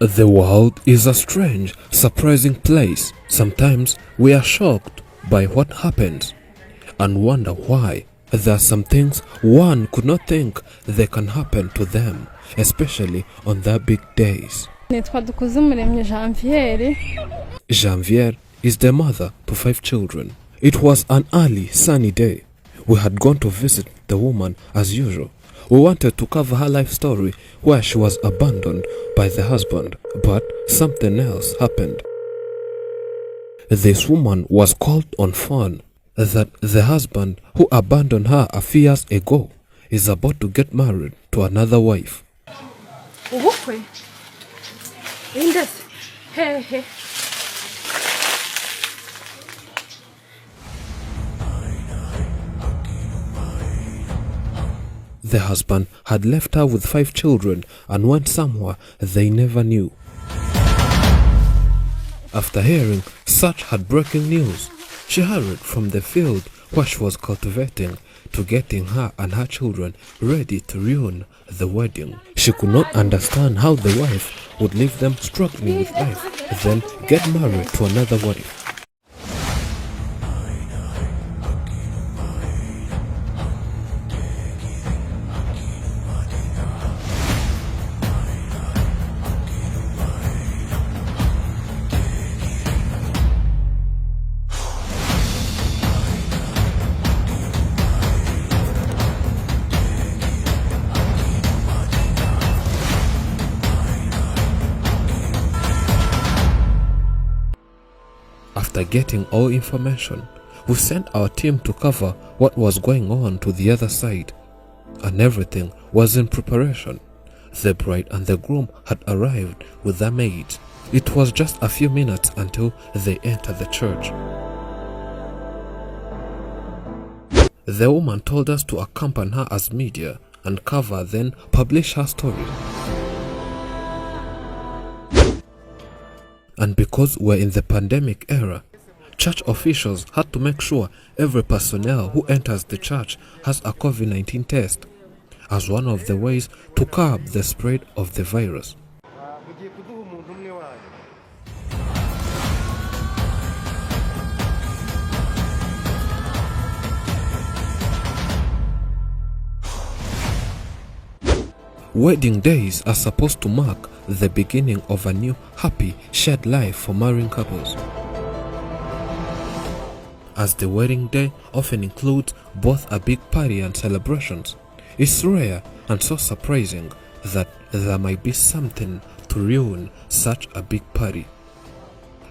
The world is a strange, surprising place. Sometimes we are shocked by what happens and wonder why. There are some things one could not think they can happen to them, especially on their big days. Janvier is the mother to 5 children. It was an early, sunny day. We had gone to visit the woman as usual. We wanted to cover her life story where she was abandoned by the husband, but something else happened. This woman was called on phone that the husband who abandoned her a few years ago is about to get married to another wife. The husband had left her with 5 children and went somewhere they never knew. After hearing such heartbreaking news, she hurried from the field where she was cultivating to getting her and her children ready to ruin the wedding. She could not understand how the wife would leave them struggling with life, then get married to another wife. After getting all information, we sent our team to cover what was going on to the other side, and everything was in preparation. The bride and the groom had arrived with their maids. It was just a few minutes until they entered the church. The woman told us to accompany her as media and cover, then publish her story. And because we're in the pandemic era, church officials had to make sure every personnel who enters the church has a COVID-19 test, as one of the ways to curb the spread of the virus. Wedding days are supposed to mark the beginning of a new, happy, shared life for marrying couples. As the wedding day often includes both a big party and celebrations, it's rare and so surprising that there might be something to ruin such a big party.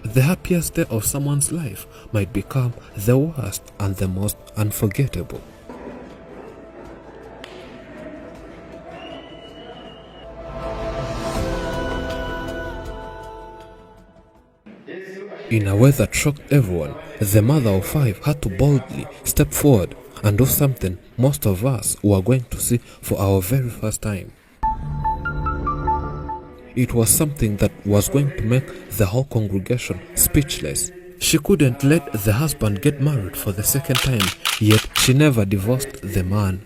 The happiest day of someone's life might become the worst and the most unforgettable. In a way that shocked everyone, the mother of 5 had to boldly step forward and do something most of us were going to see for our very first time. It was something that was going to make the whole congregation speechless. She couldn't let the husband get married for the second time, yet she never divorced the man.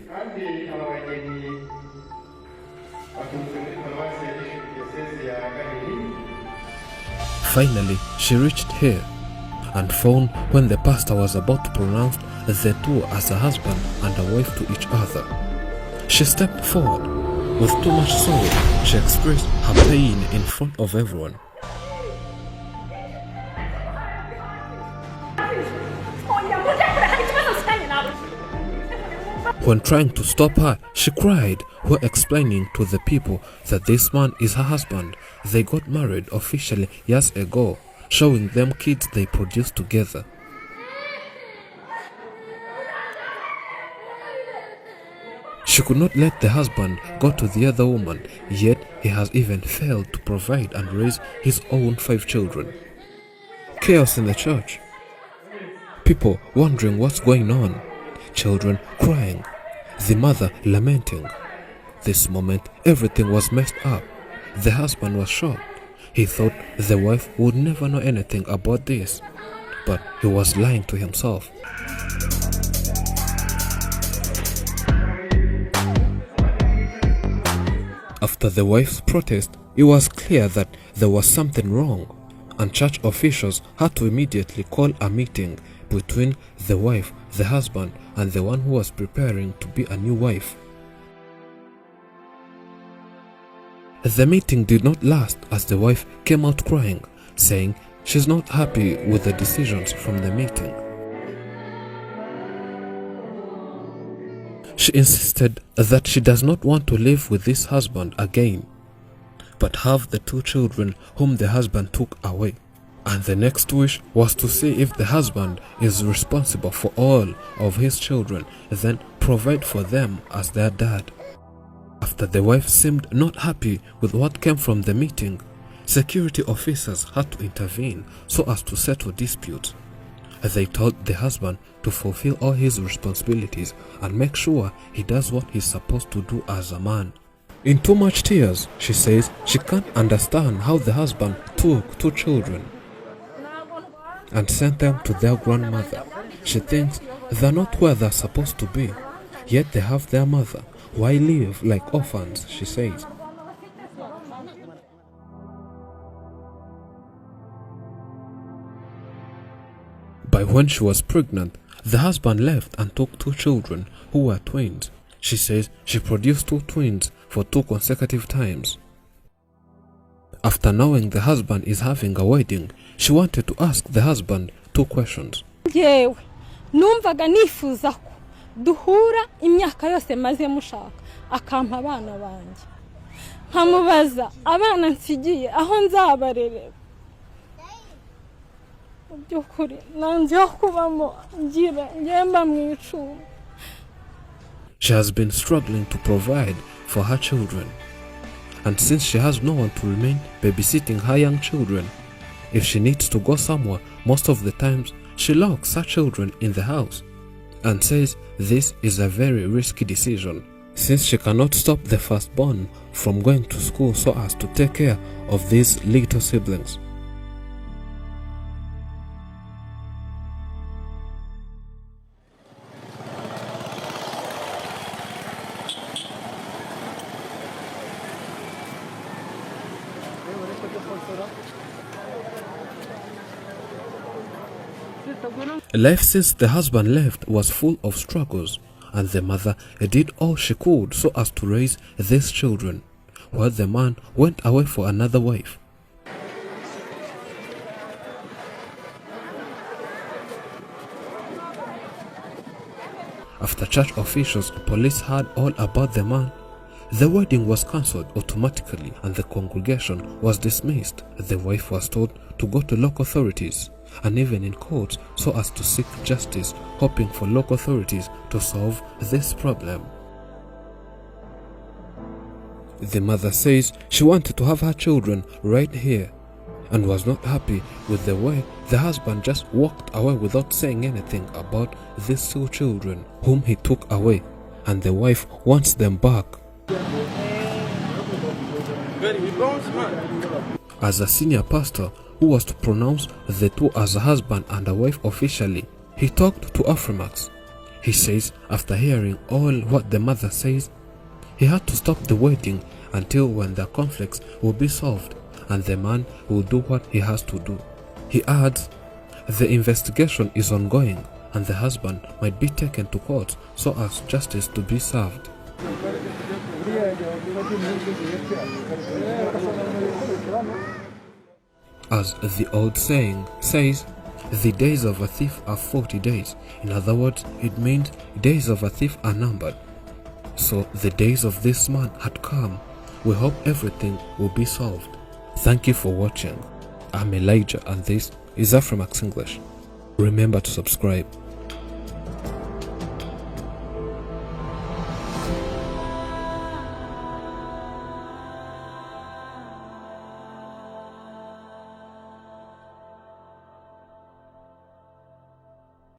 Finally, she reached here and found when the pastor was about to pronounce the two as a husband and a wife to each other. She stepped forward. With too much sorrow, she expressed her pain in front of everyone. When trying to stop her, she cried while explaining to the people that this man is her husband. They got married officially years ago, showing them kids they produced together. She could not let the husband go to the other woman, yet he has even failed to provide and raise his own 5 children. Chaos in the church. People wondering what's going on. Children crying. The mother lamenting. This moment, everything was messed up. The husband was shocked. He thought the wife would never know anything about this, but he was lying to himself. After the wife's protest, It was clear that there was something wrong, and church officials had to immediately call a meeting between the wife, the husband, and the one who was preparing to be a new wife. The meeting did not last, as the wife came out crying, saying she's not happy with the decisions from the meeting. She insisted that she does not want to live with this husband again, but have the 2 children whom the husband took away. And the next wish was to see if the husband is responsible for all of his children, then provide for them as their dad. After the wife seemed not happy with what came from the meeting, security officers had to intervene so as to settle disputes. They told the husband to fulfill all his responsibilities and make sure he does what he's supposed to do as a man. In too much tears, she says she can't understand how the husband took 2 children and sent them to their grandmother. She thinks they're not where they're supposed to be, yet they have their mother. Why live like orphans, she says. By when she was pregnant, the husband left and took 2 children who were twins. She says she produced 2 twins for 2 consecutive times. After knowing the husband is having a wedding, she wanted to ask the husband 2 questions. Yewe, numvaga nifuza ko duhura imyaka yose maze mushaka akampa abana banjye. Nkamubaza abana nsigiye aho nzabarerera. Byukuri nanze kubamo ngira ngemba mwicu. She has been struggling to provide for her children, and since she has no one to remain babysitting her young children, if she needs to go somewhere, most of the times she locks her children in the house and says this is a very risky decision, since she cannot stop the firstborn from going to school so as to take care of these little siblings. Life since the husband left was full of struggles, and the mother did all she could so as to raise these children, while the man went away for another wife. After church officials and police heard all about the man, the wedding was cancelled automatically and the congregation was dismissed. The wife was told to go to local authorities and even in court so as to seek justice, hoping for local authorities to solve this problem. The mother says she wanted to have her children right here and was not happy with the way the husband just walked away without saying anything about these 2 children whom he took away, and the wife wants them back. As a senior pastor who was to pronounce the 2 as a husband and a wife officially, he talked to Afrimax. He says after hearing all what the mother says, he had to stop the wedding until when the conflicts will be solved and the man will do what he has to do. He adds, the investigation is ongoing and the husband might be taken to court so as justice to be served. As the old saying says, the days of a thief are 40 days. In other words, it means days of a thief are numbered. So the days of this man had come. We hope everything will be solved. Thank you for watching. I'm Elijah and this is Afrimax English. Remember to subscribe.